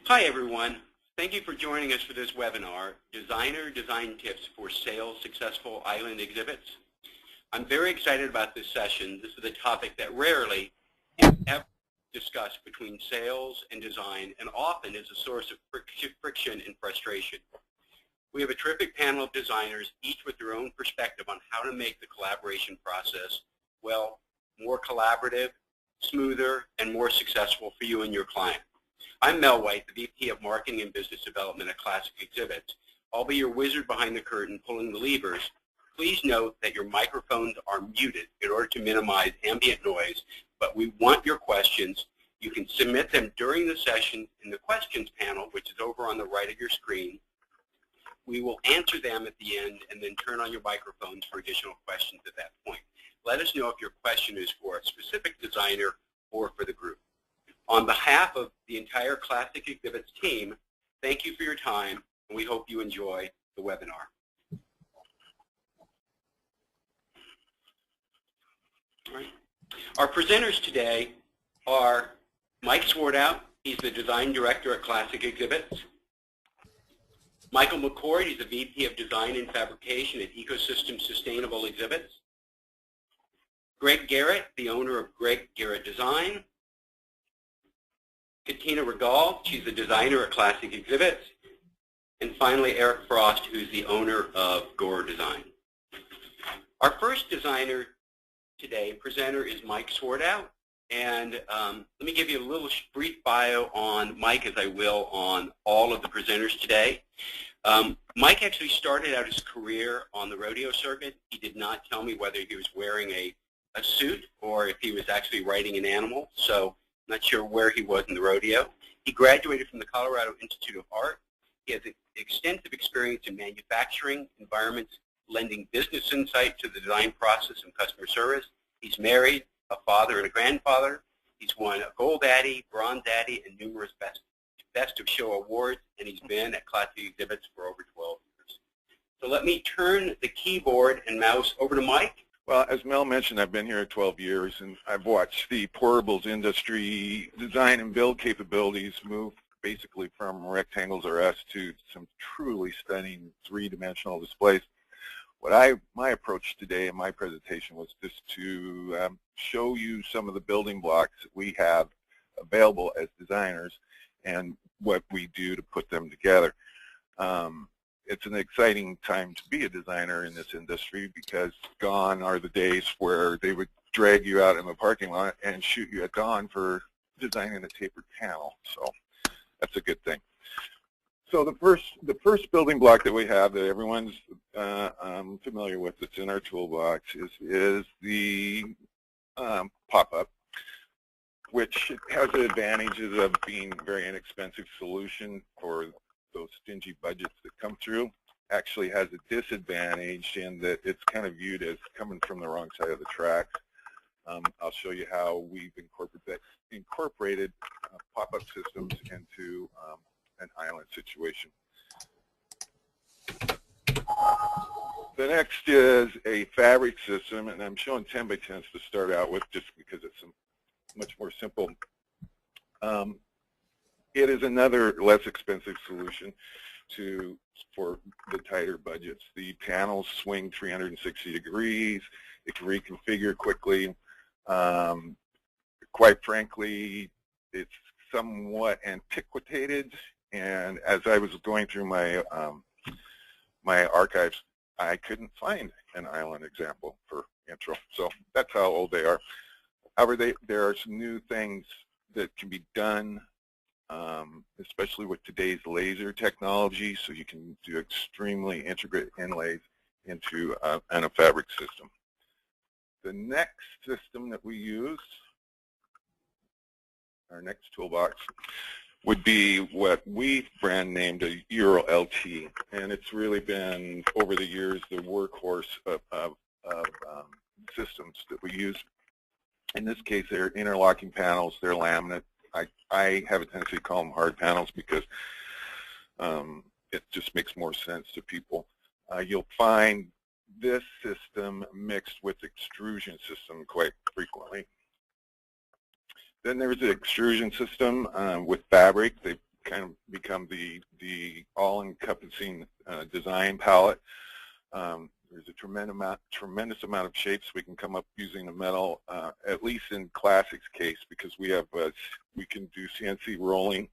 Hi everyone. Thank you for joining us for this webinar, Designer Design Tips for Sales-Successful Island Exhibits. I'm very excited about this session. This is a topic that rarely, if ever, discussed between sales and design, and often is a source of friction and frustration. We have a terrific panel of designers, each with their own perspective on how to make the collaboration process, well, more collaborative, smoother, and more successful for you and your client. I'm Mel White, the VP of Marketing and Business Development at Classic Exhibits. I'll be your wizard behind the curtain pulling the levers. Please note that your microphones are muted in order to minimize ambient noise, but we want your questions. You can submit them during the session in the questions panel, which is over on the right of your screen. We will answer them at the end and then turn on your microphones for additional questions at that point. Let us know if your question is for a specific designer or for the group. On behalf of the entire Classic Exhibits team, thank you for your time, and we hope you enjoy the webinar. All right. Our presenters today are Mike Swartout. He's the Design Director at Classic Exhibits. Michael McCord, he's the VP of Design and Fabrication at Ecosystem Sustainable Exhibits. Greg Garrett, the owner of Garrett Design. Katina Rigall, she's the designer at Classic Exhibits. And finally, Erik Frost, who's the owner of Goro Design. Our first designer today, presenter, is Mike Swartout. And let me give you a little brief bio on Mike, as I will on all of the presenters today. Mike actually started out his career on the rodeo circuit. He did not tell me whether he was wearing a suit or if he was actually riding an animal. So not sure where he was in the rodeo. He graduated from the Colorado Institute of Art. He has extensive experience in manufacturing environments, lending business insight to the design process and customer service. He's married, a father and a grandfather. He's won a Gold Addy, Bronze Addy, and numerous Best of Show awards, and he's been at Classic Exhibits for over 12 years. So let me turn the keyboard and mouse over to Mike. Well, as Mel mentioned, I've been here 12 years, and I've watched the portables industry design and build capabilities move basically from rectangles or S to some truly stunning three-dimensional displays. My approach today in my presentation was just to show you some of the building blocks that we have available as designers and what we do to put them together. It's an exciting time to be a designer in this industry because gone are the days where they would drag you out in the parking lot and shoot you at dawn for designing a tapered panel. So that's a good thing. So the first building block that we have that everyone's familiar with that's in our toolbox is the pop-up, which has the advantages of being a very inexpensive solution for those stingy budgets that come through. Actually has a disadvantage in that it's kind of viewed as coming from the wrong side of the tracks. I'll show you how we've incorporated pop-up systems into an island situation. The next is a fabric system, and I'm showing 10 by 10s to start out with just because it's much more simple. It is another less expensive solution for the tighter budgets. The panels swing 360 degrees. It can reconfigure quickly. Quite frankly, it's somewhat antiquated. And as I was going through my my archives, I couldn't find an island example for intro. So that's how old they are. However, there are some new things that can be done, especially with today's laser technology, so you can do extremely intricate inlays into a fabric system. The next system that we use, our next toolbox, would be what we brand named a Euro LT, and it's really been, over the years, the workhorse of systems that we use. In this case, they're interlocking panels, they're laminate. I have a tendency to call them hard panels because it just makes more sense to people. You'll find this system mixed with extrusion system quite frequently. Then there's the extrusion system with fabric. kind of become the all-encompassing design palette. There's a tremendous amount of shapes we can come up using the metal, at least in Classic's case, because we can do CNC rolling,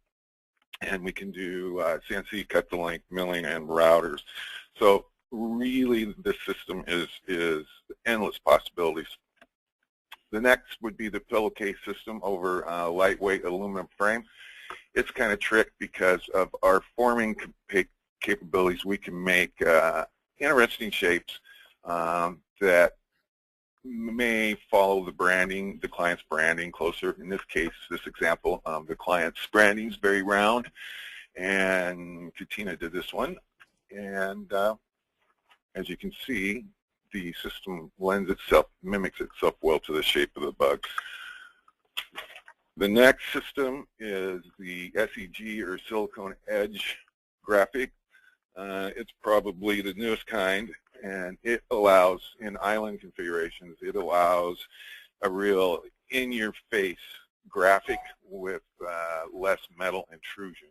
and we can do CNC cut-to-length milling and routers. So really, this system is endless possibilities. The next would be the pillowcase system over lightweight aluminum frame. It's kind of tricked because of our forming capabilities. We can make interesting shapes that may follow the branding, the client's branding closer. In this case, this example, the client's branding is very round, and Katina did this one. And as you can see, the system mimics itself well to the shape of the bug. The next system is the SEG, or silicone edge graphic. It's probably the newest kind, and it allows, in island configurations, it allows a real in-your-face graphic with less metal intrusion.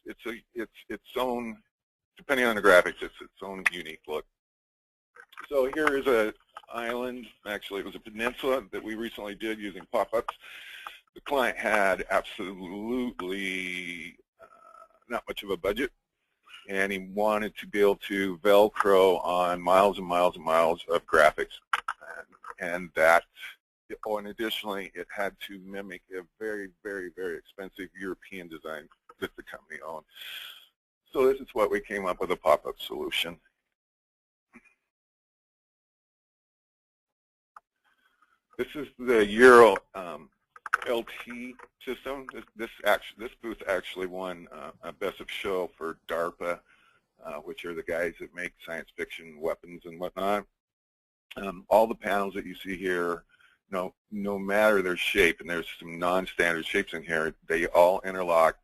It's its own, depending on the graphics, it's its own unique look. So here is an island, actually it was a peninsula that we recently did using pop-ups. The client had absolutely not much of a budget, and he wanted to be able to Velcro on miles and miles and miles of graphics, and additionally it had to mimic a very, very, very expensive European design that the company owned. So this is what we came up with, a pop-up solution. This is the Euro LT system. This booth actually won a Best of Show for DARPA, which are the guys that make science fiction weapons and whatnot. All the panels that you see here, no matter their shape, and there's some non-standard shapes in here, they all interlock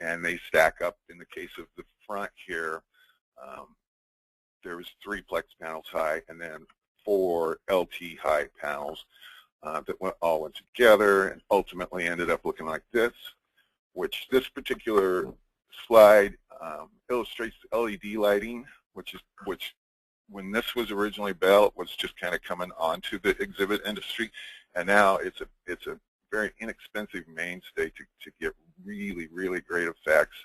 and they stack up. In the case of the front here, there was 3 plex panels high, and then 4 LT high panels that all went together and ultimately ended up looking like this, which this particular slide illustrates LED lighting, which when this was originally built was just kind of coming onto the exhibit industry, and now it's a very inexpensive mainstay to get really, really great effects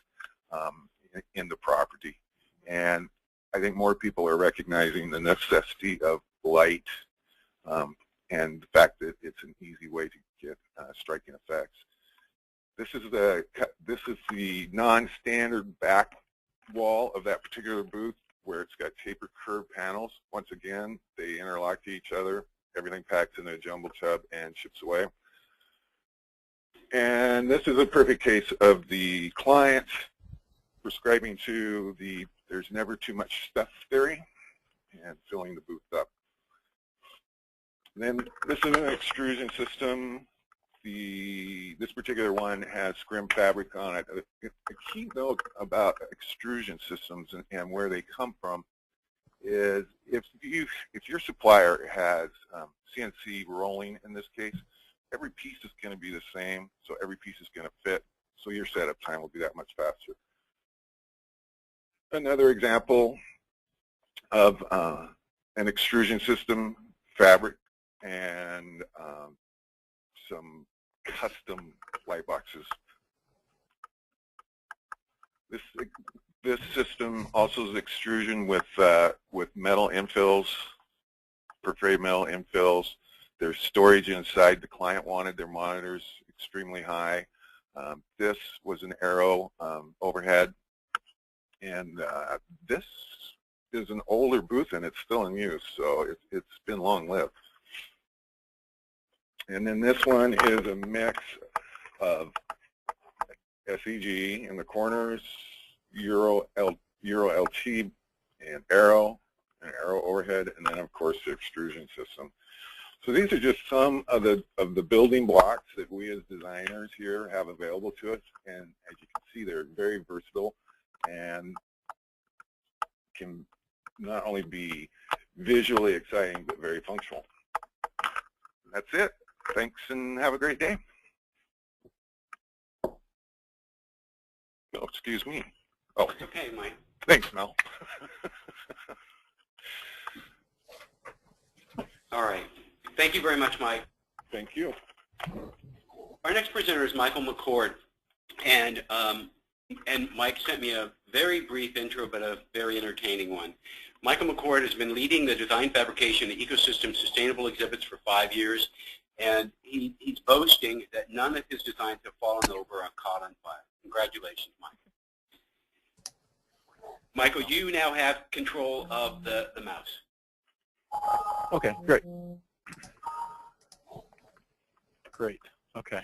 in the property. And I think more people are recognizing the necessity of light and the fact that it's an easy way to get striking effects. This is the non-standard back wall of that particular booth, where it's got tapered curved panels. Once again, they interlock to each other. Everything packs in a jumbo tub and ships away. And this is a perfect case of the client prescribing to the "there's never too much stuff" theory and filling the booth up. And then this is an extrusion system. This particular one has scrim fabric on it. A key note about extrusion systems and where they come from is if your supplier has CNC rolling, in this case, every piece is going to be the same, so every piece is going to fit, so your setup time will be that much faster. Another example of an extrusion system, fabric, and some custom light boxes. This system also is extrusion with metal infills, perforated metal infills. There's storage inside. The client wanted their monitors extremely high. This was an Aero overhead, and this is an older booth and it's still in use, so it's been long-lived. And then this one is a mix of SEG in the corners, Euro LT, and Aero overhead, and then of course the extrusion system. So these are just some of the building blocks that we as designers here have available to us, and as you can see, they're very versatile and can not only be visually exciting but very functional. That's it. Thanks and have a great day. Oh, excuse me. Oh, It's okay, Mike. thanks, Mel. All right. Thank you very much, Mike. Thank you. Our next presenter is Michael McCord, and Mike sent me a very brief intro, but a very entertaining one. Michael McCord has been leading the design, fabrication, and ecosystem sustainable exhibits for 5 years, and he's boasting that none of his designs have fallen over or caught on fire. Congratulations, Mike. Michael, you now have control of the mouse. Okay, great. Great. Okay.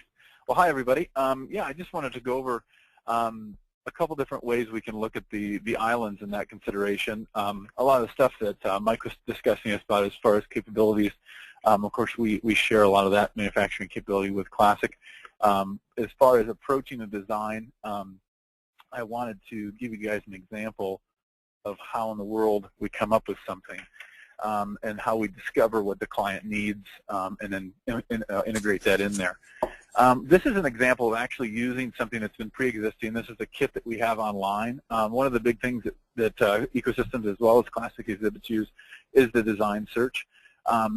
Well, hi, everybody. Yeah, I just wanted to go over a couple different ways we can look at the islands in that consideration. A lot of the stuff that Mike was discussing as far as capabilities, of course, we share a lot of that manufacturing capability with Classic. As far as approaching the design, I wanted to give you guys an example of how in the world we come up with something. And how we discover what the client needs and then integrate that in there. This is an example of actually using something that's been pre-existing. This is a kit that we have online. One of the big things that ecosystems as well as Classic exhibits use is the design search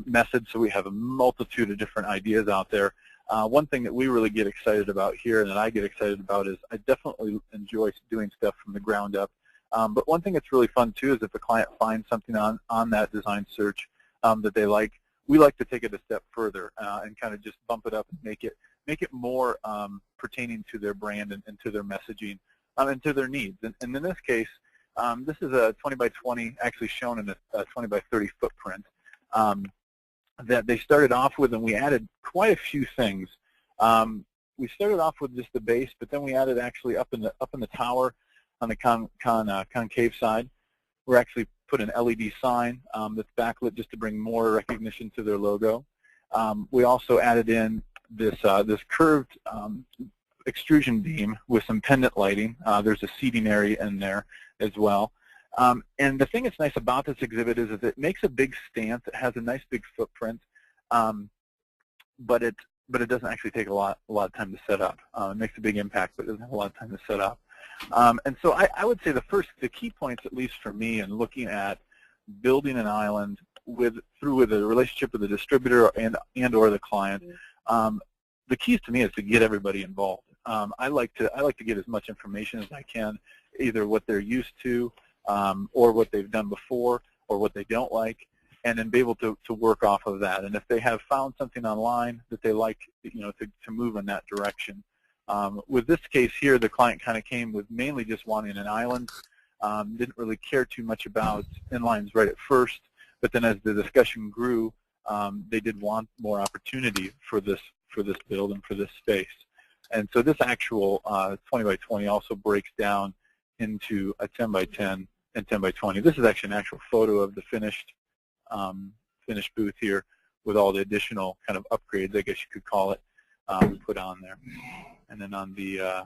method, so we have a multitude of different ideas out there. One thing that we really get excited about here and that I get excited about is I definitely enjoy doing stuff from the ground up. But one thing that's really fun too is if a client finds something on that design search that they like, we like to take it a step further and kind of just bump it up and make it more pertaining to their brand and to their messaging and to their needs. And in this case, this is a 20 by 20, actually shown in a 20 by 30 footprint that they started off with, and we added quite a few things. We started off with just the base, but then we added actually up in the tower. On the concave side, we're actually put an LED sign that's backlit just to bring more recognition to their logo. We also added in this curved extrusion beam with some pendant lighting. There's a seating area in there as well. And the thing that's nice about this exhibit is it makes a big stance. It has a nice big footprint, but it doesn't actually take a lot of time to set up. It makes a big impact, but it doesn't have a lot of time to set up. And so I would say the key points, at least for me, in looking at building an island through a relationship with the distributor and or the client, the keys to me is to get everybody involved. I like to get as much information as I can, either what they're used to, or what they've done before, or what they don't like, and then be able to work off of that. And if they have found something online that they like, to move in that direction. With this case here, the client kind of came with mainly just wanting an island, didn't really care too much about inlines right at first, but then as the discussion grew, they did want more opportunity for this build and for this space. And so this actual 20 by 20 also breaks down into a 10 by 10 and 10 by 20. This is actually an actual photo of the finished booth here with all the additional kind of upgrades, I guess you could call it, put on there. And then on the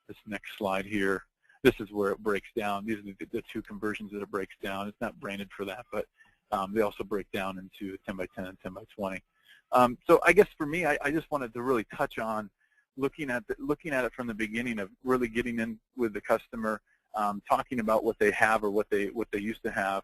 this next slide here, this is where it breaks down. These are the two conversions that it breaks down. It's not branded for that, but they also break down into 10 by 10 and 10 by 20. So I guess for me, I just wanted to really touch on looking at it from the beginning of really getting in with the customer, talking about what they have or what they used to have,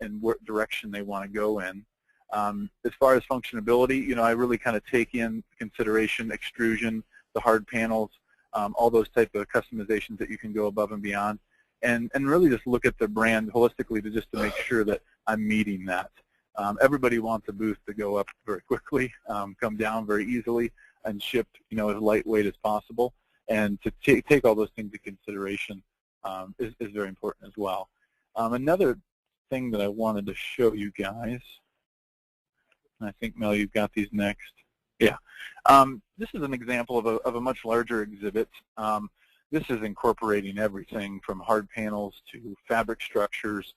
and what direction they want to go in. As far as functionability, I really kind of take in consideration extrusion, the hard panels, all those type of customizations that you can go above and beyond, and really just look at the brand holistically to make sure that I'm meeting that. Everybody wants a booth to go up very quickly, come down very easily, and shipped as lightweight as possible. And to take all those things into consideration is very important as well. Another thing that I wanted to show you guys, and I think, Mel, you've got these next. Yeah. This is an example of a much larger exhibit. This is incorporating everything from hard panels to fabric structures,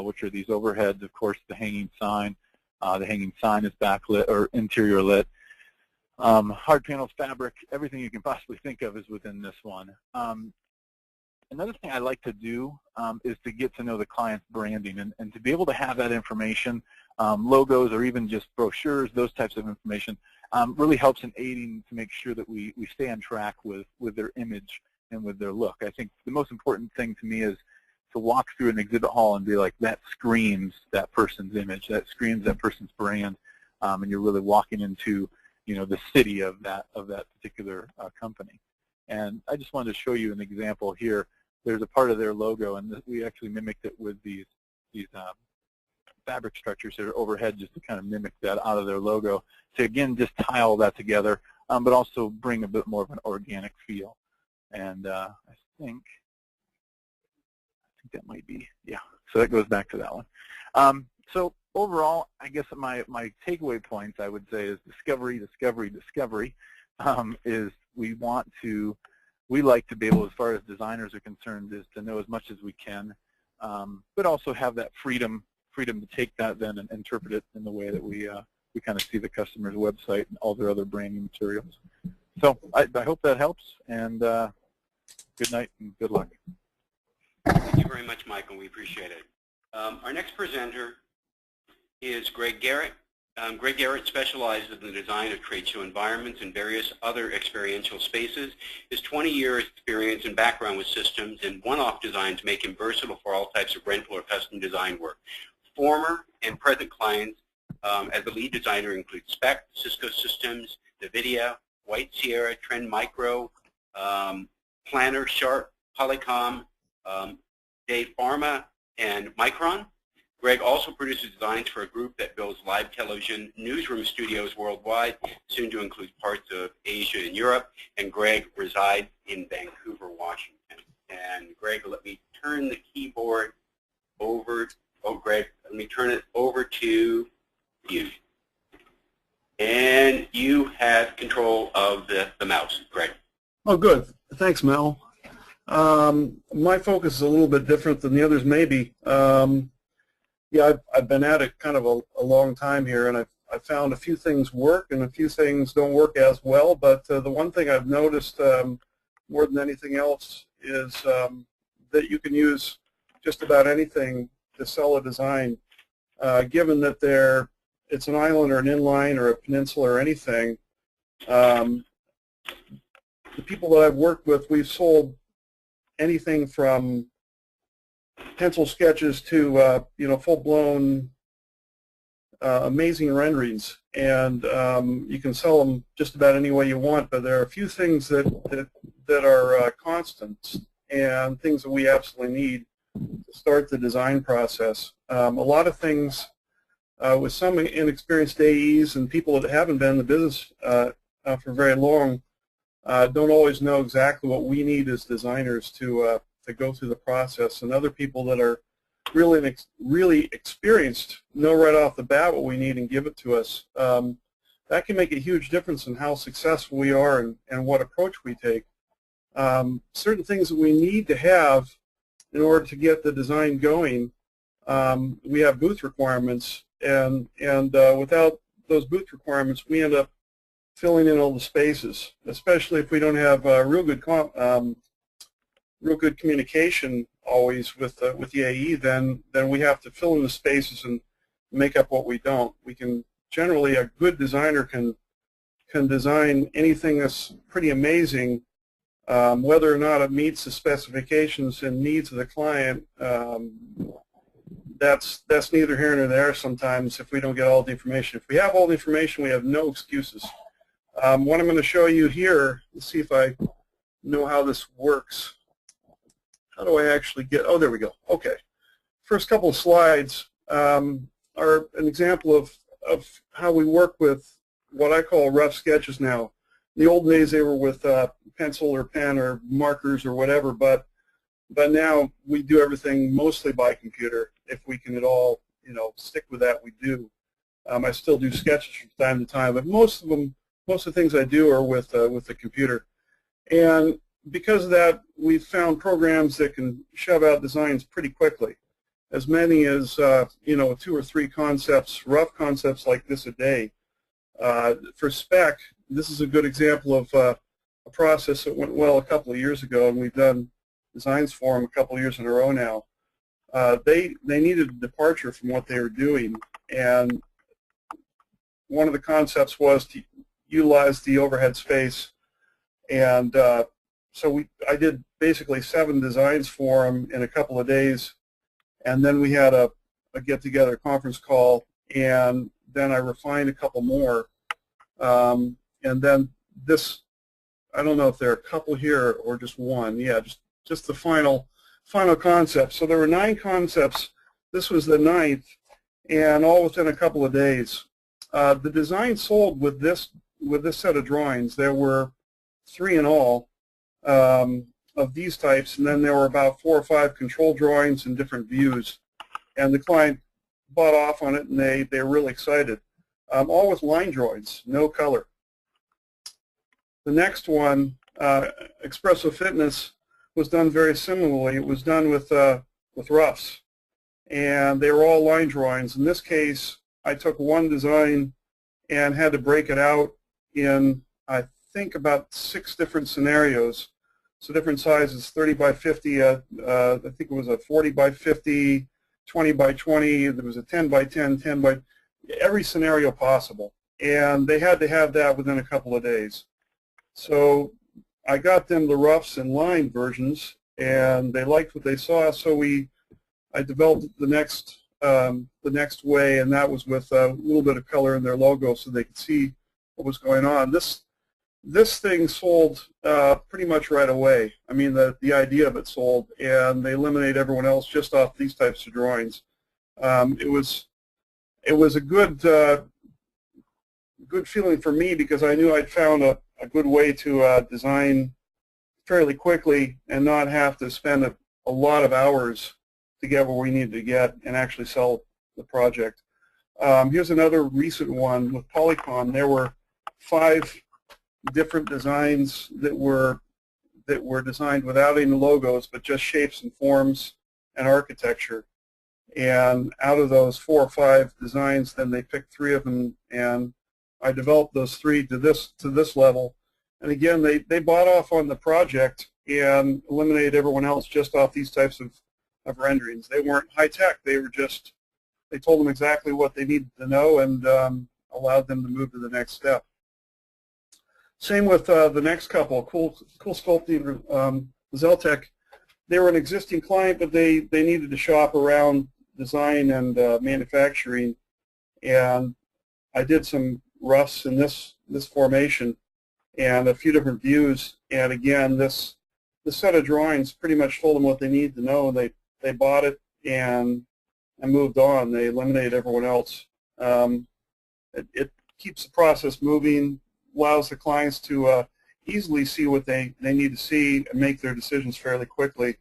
which are these overheads, of course, the hanging sign. The hanging sign is backlit or interior lit. Hard panels, fabric, everything you can possibly think of is within this one. Another thing I like to do is to get to know the client's branding and to be able to have that information, logos or even just brochures, those types of information, really helps in aiding to make sure that we stay on track with their image and with their look. I think the most important thing to me is to walk through an exhibit hall and be like, that screams that person's image, that screams that person's brand, and you're really walking into, you know, the city of that particular company. And I just wanted to show you an example here. There's a part of their logo, and we actually mimicked it with these fabric structures that are overhead, just to kind of mimic that out of their logo. To again, just tie all that together, but also bring a bit more of an organic feel. And I think that might be, yeah. So that goes back to that one. So overall, I guess my takeaway points, I would say, is discovery, discovery, discovery. Is we like to be able, as far as designers are concerned, is to know as much as we can, but also have that freedom to take that then and interpret it in the way that we kind of see the customer's website and all their other branding materials. So I hope that helps, and good night and good luck. Thank you very much, Michael. We appreciate it. Our next presenter is Greg Garrett. Greg Garrett specializes in the design of trade show environments and various other experiential spaces. His 20 years experience and background with systems and one-off designs make him versatile for all types of rental or custom design work. Former and present clients as the lead designer include Spec, Cisco Systems, NVIDIA, White Sierra, Trend Micro, Planner, Sharp, Polycom, Dave Pharma, and Micron. Greg also produces designs for a group that builds live television newsroom studios worldwide, soon to include parts of Asia and Europe. And Greg resides in Vancouver, Washington. And Greg, let me turn the keyboard over. Oh, Greg, let me turn it over to you. And you have control of the mouse, Greg. Oh, good. Thanks, Mel. My focus is a little bit different than the others, maybe. Yeah, I've been at it kind of a long time here, and I've found a few things work and a few things don't work as well. But the one thing I've noticed more than anything else is that you can use just about anything to sell a design, given that it's an island or an inline or a peninsula or anything. The people that I've worked with, we've sold anything from pencil sketches to full-blown amazing renderings, and you can sell them just about any way you want. But there are a few things that are constants and things that we absolutely need to start the design process. A lot of things with some inexperienced AEs and people that haven't been in the business for very long don't always know exactly what we need as designers to go through the process, and other people that are really experienced know right off the bat what we need and give it to us. That can make a huge difference in how successful we are and what approach we take. Certain things that we need to have in order to get the design going, we have booth requirements, and without those booth requirements, we end up filling in all the spaces, especially if we don't have real good communication always with the AE. Then we have to fill in the spaces and make up what we don't. We can generally, a good designer can design anything that's pretty amazing, whether or not it meets the specifications and needs of the client. That's neither here nor there sometimes if we don't get all the information. If we have all the information, we have no excuses. What I'm going to show you here, let's see if I know how this works. How do I actually get, oh, there we go. Okay. First couple of slides are an example of how we work with what I call rough sketches now. In the old days, they were with pencil or pen or markers or whatever, but now we do everything mostly by computer. If we can at all, stick with that, we do. I still do sketches from time to time, but most of the things I do are with the computer. And because of that, we've found programs that can shove out designs pretty quickly, as many as 2 or 3 concepts, rough concepts like this a day. For Spec, this is a good example of a process that went well a couple of years ago, and we've done designs for them a couple of years in a row now. They needed a departure from what they were doing, and one of the concepts was to utilize the overhead space and I did basically 7 designs for them in a couple of days, and then we had a get-together conference call, and then I refined a couple more, and then this, I don't know if there are a couple here or just one. Yeah, just the final concept. So there were 9 concepts. This was the 9th, and all within a couple of days. The design sold with this set of drawings. There were 3 in all of these types, and then there were about 4 or 5 control drawings and different views. And the client bought off on it, and they were really excited. All with line drawings, no color. The next one, Espresso Fitness, was done very similarly. It was done with roughs, and they were all line drawings. In this case, I took one design and had to break it out in, I think, about 6 different scenarios. So different sizes, 30 by 50, I think it was a 40 by 50, 20 by 20, there was a 10 by 10, 10 by, every scenario possible. And they had to have that within a couple of days. So I got them the roughs and line versions, and they liked what they saw, so I developed the next way, and that was with a little bit of color in their logo so they could see what was going on. This thing sold pretty much right away. I mean, the idea of it sold, and they eliminated everyone else just off these types of drawings. It was a good feeling for me because I knew I'd found a good way to design fairly quickly and not have to spend a lot of hours to get where we needed to get and actually sell the project. Here's another recent one with Polycon. There were 5 different designs that were designed without any logos, but just shapes and forms and architecture. And out of those 4 or 5 designs, then they picked 3 of them, and I developed those 3 to this level. And again, they bought off on the project and eliminated everyone else just off these types of renderings. They weren't high tech. They told them exactly what they needed to know and allowed them to move to the next step. Same with the next couple, Cool Sculpting, Zeltec. They were an existing client, but they needed to shop around design and manufacturing, and I did some roughs in this formation and a few different views. And again, the set of drawings pretty much told them what they needed to know. They bought it and moved on. They eliminated everyone else. It keeps the process moving, allows the clients to easily see what they need to see and make their decisions fairly quickly.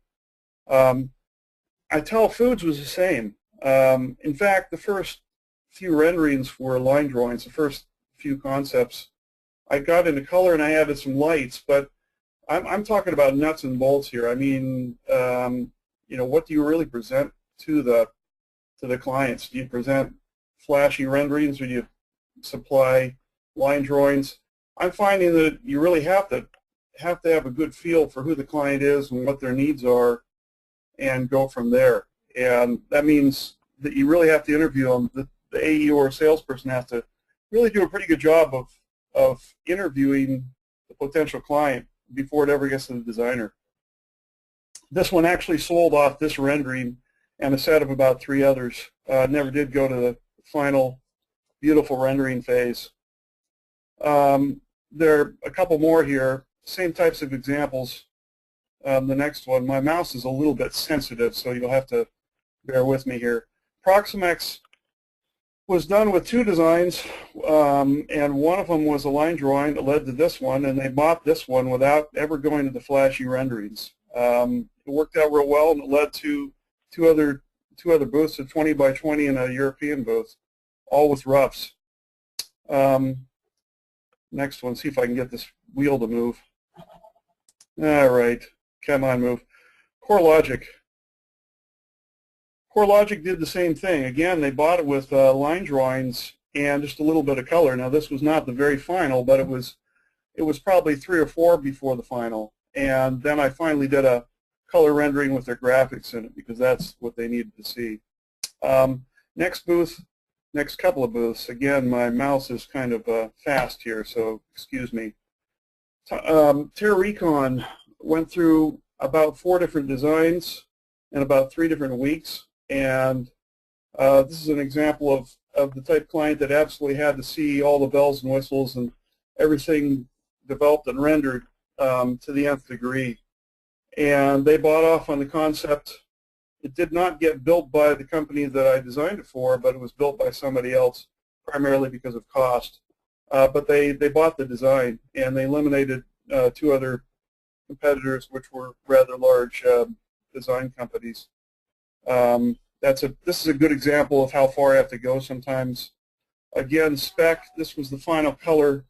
Untitled Foods was the same. In fact, the first few renderings were line drawings, the first few concepts. I got into color and I added some lights, but I'm talking about nuts and bolts here. I mean, you know, what do you really present to the clients? Do you present flashy renderings, or do you supply line drawings? I'm finding that you really have to have a good feel for who the client is and what their needs are, and go from there. And that means that you really have to interview them. The AE or salesperson has to really do a pretty good job of interviewing the potential client before it ever gets to the designer. This one actually sold off this rendering and a set of about 3 others. Never did go to the final beautiful rendering phase. There are a couple more here, same types of examples. The next one, my mouse is a little bit sensitive, so you'll have to bear with me here. Proximex was done with 2 designs, and one of them was a line drawing that led to this one, and they bought this one without ever going to the flashy renderings. It worked out real well, and it led to two other booths, a 20 by 20 and a European booth, all with roughs. Next one, see if I can get this wheel to move. All right, come on, move. CoreLogic. CoreLogic did the same thing. Again, they bought it with line drawings and just a little bit of color. Now, this was not the very final, but it was probably 3 or 4 before the final. And then I finally did a color rendering with their graphics in it because that's what they needed to see. Next booth, next couple of booths. Again, my mouse is kind of fast here, so excuse me. Terra Recon went through about 4 different designs in about 3 different weeks, and this is an example of the type client that absolutely had to see all the bells and whistles and everything developed and rendered to the nth degree. And they bought off on the concept. It did not get built by the company that I designed it for, but it was built by somebody else, primarily because of cost. But they bought the design, and they eliminated 2 other competitors, which were rather large design companies. This is a good example of how far I have to go sometimes. Again, spec, this was the final color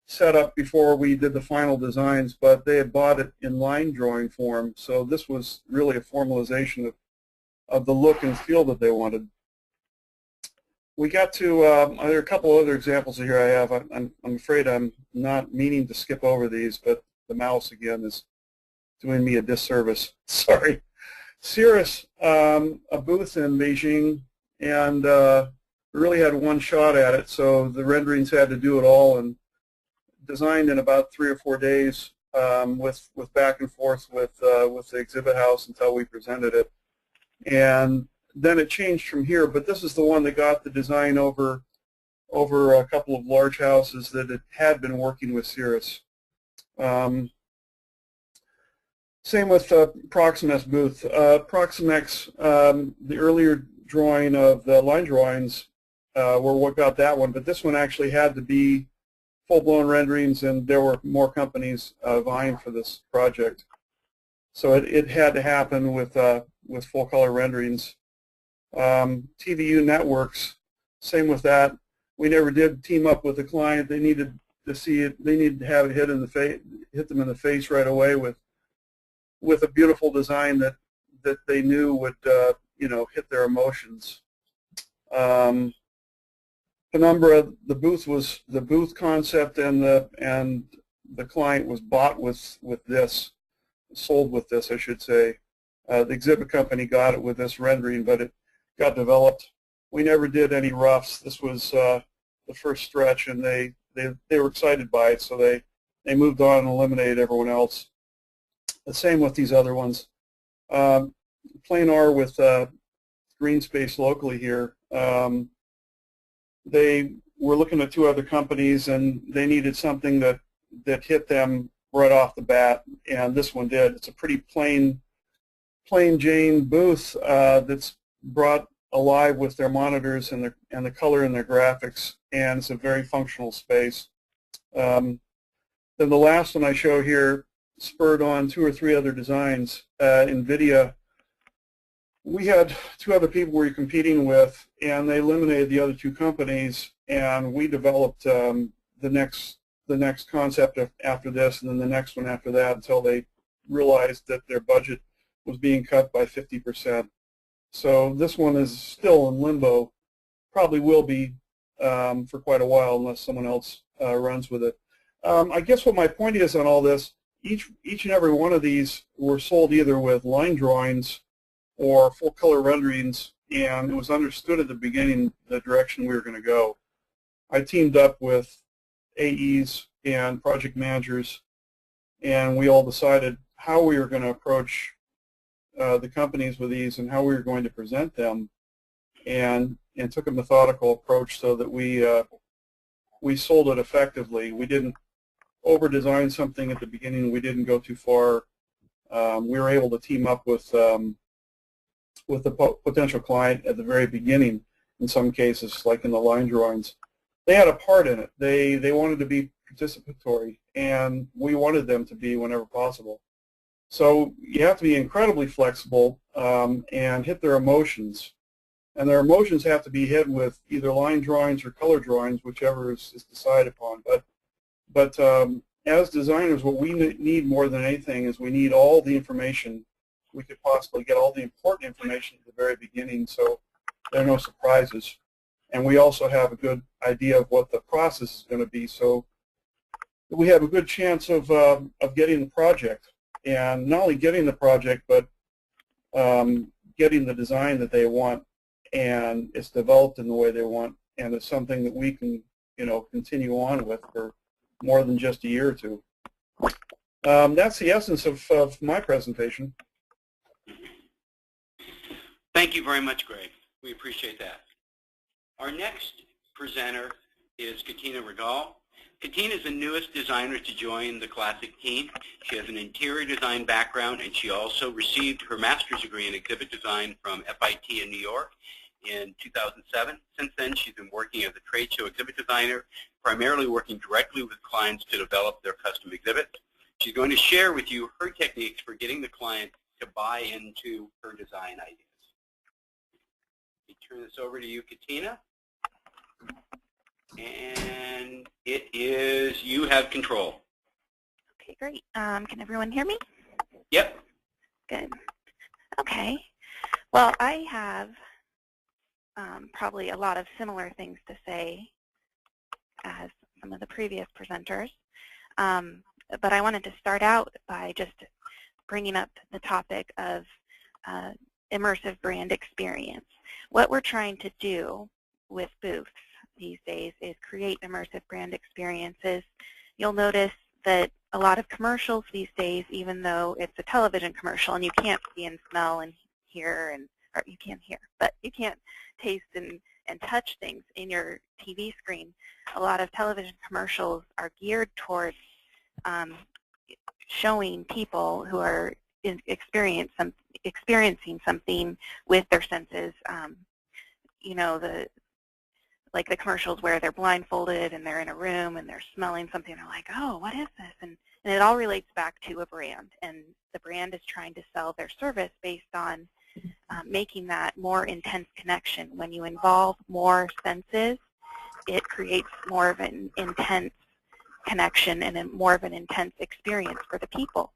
set up before we did the final designs, but they had bought it in line drawing form, so this was really a formalization of the look and feel that they wanted. We got to, there are a couple other examples here I have. I'm afraid I'm not meaning to skip over these, but the mouse again is doing me a disservice. Sorry. Cirrus, a booth in Beijing, and we really had one shot at it, so the renderings had to do it all, and designed in about 3 or 4 days with back and forth with the exhibit house until we presented it. And then it changed from here, but this is the one that got the design over a couple of large houses that it had been working with Cirrus. Same with Proximex booth. Proximex, the earlier drawing of the line drawings were what got that one, but this one actually had to be full-blown renderings, and there were more companies vying for this project. So it had to happen with full-color renderings. TVU Networks, same with that. We never did team up with the client. They needed to see it. They needed to have it hit them in the face right away with a beautiful design that they knew would hit their emotions. Penumbra, the booth concept, and the client was bought with this, sold with this, I should say. The exhibit company got it with this rendering, but it got developed. We never did any roughs. This was the first stretch, and they were excited by it, so they moved on and eliminated everyone else. The same with these other ones. Planar with green space locally here. They were looking at 2 other companies, and they needed something that hit them right off the bat, and this one did. It's a pretty plain Jane booth that's brought alive with their monitors and the color in their graphics, and it's a very functional space. Then the last one I show here spurred on 2 or 3 other designs. NVIDIA, we had 2 other people we were competing with, and they eliminated the other 2 companies, and we developed the next concept after this, and then the next one after that, until they realized that their budget was being cut by 50%. So this one is still in limbo, probably will be for quite a while unless someone else runs with it. I guess what my point is on all this, each and every one of these were sold either with line drawings or full color renderings, and it was understood at the beginning the direction we were going to go. I teamed up with AEs and project managers, and we all decided how we were going to approach the companies with these and how we were going to present them, and took a methodical approach so that we sold it effectively. We didn't over-design something at the beginning. We didn't go too far. We were able to team up with the potential client at the very beginning in some cases, like in the line drawings. They had a part in it. They wanted to be participatory, and we wanted them to be whenever possible. So you have to be incredibly flexible and hit their emotions. And their emotions have to be hit with either line drawings or color drawings, whichever is decided upon. But as designers, what we need more than anything is we need all the information we could possibly get, all the important information at the very beginning, so there are no surprises. And we also have a good idea of what the process is going to be, so we have a good chance of getting the project. And not only getting the project, but getting the design that they want, and it's developed in the way they want, and it's something that we can, continue on with for more than just a year or 2. That's the essence of my presentation. Thank you very much, Greg. We appreciate that. Our next presenter is Katina Rigall. Katina is the newest designer to join the Classic team. She has an interior design background, and she also received her master's degree in exhibit design from FIT in New York in 2007. Since then, she's been working as a trade show exhibit designer, primarily working directly with clients to develop their custom exhibits. She's going to share with you her techniques for getting the client to buy into her design ideas. Let me turn this over to you, Katina. And it is, you have control. Okay, great. Can everyone hear me? Yep. Good. Okay. Well, I have probably a lot of similar things to say as some of the previous presenters. But I wanted to start out by just bringing up the topic of immersive brand experience. What we're trying to do with booths these days is create immersive brand experiences. You'll notice that a lot of commercials these days, even though it's a television commercial and you can't see and smell and hear, or you can hear, but you can't taste and touch things in your TV screen, a lot of television commercials are geared towards showing people who are experiencing something with their senses. You know, like the commercials where they're blindfolded and they're in a room and they're smelling something and they're like, oh, what is this? And it all relates back to a brand. And the brand is trying to sell their service based on making that more intense connection. When you involve more senses, it creates more of an intense connection and more of an intense experience for the people.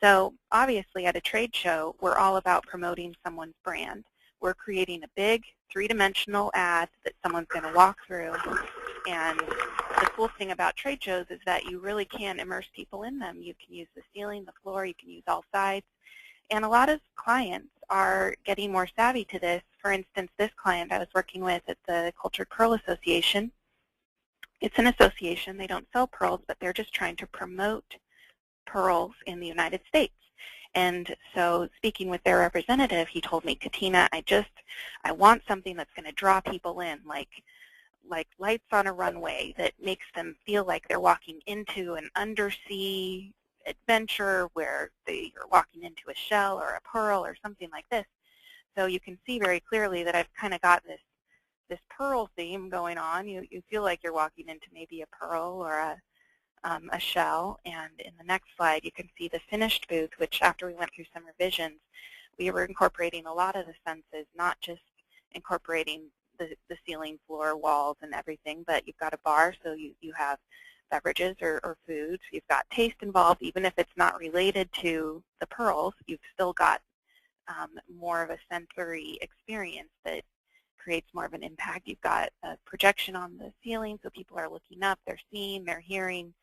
So obviously at a trade show, we're all about promoting someone's brand. We're creating a big three-dimensional ad that someone's going to walk through. And the cool thing about trade shows is that you really can immerse people in them. You can use the ceiling, the floor, you can use all sides. And a lot of clients are getting more savvy to this. For instance, this client I was working with at the Cultured Pearl Association, it's an association. They don't sell pearls, but they're just trying to promote pearls in the United States. And so speaking with their representative, he told me, Katina, I want something that's going to draw people in, like lights on a runway that makes them feel like they're walking into an undersea adventure where you're walking into a shell or a pearl or something like this. So you can see very clearly that I've kind of got this pearl theme going on. You feel like you're walking into maybe a pearl or a shell. And in the next slide, you can see the finished booth, which after we went through some revisions, we were incorporating a lot of the senses, not just incorporating the ceiling, floor, walls, and everything, but you've got a bar, so you have beverages or foods. You've got taste involved. Even if it's not related to the pearls, you've still got more of a sensory experience that creates more of an impact. You've got a projection on the ceiling, so people are looking up, they're seeing, they're hearing,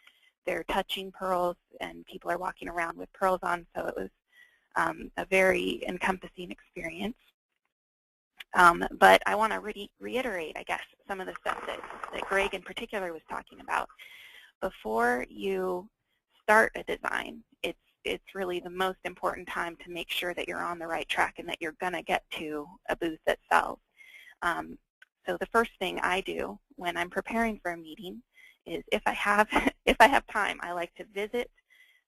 they're touching pearls, and people are walking around with pearls on, so it was a very encompassing experience. But I want to reiterate, I guess, some of the stuff that Greg in particular was talking about. Before you start a design, it's really the most important time to make sure that you're on the right track and that you're going to get to a booth that sells. So the first thing I do when I'm preparing for a meeting is if I have time, I like to visit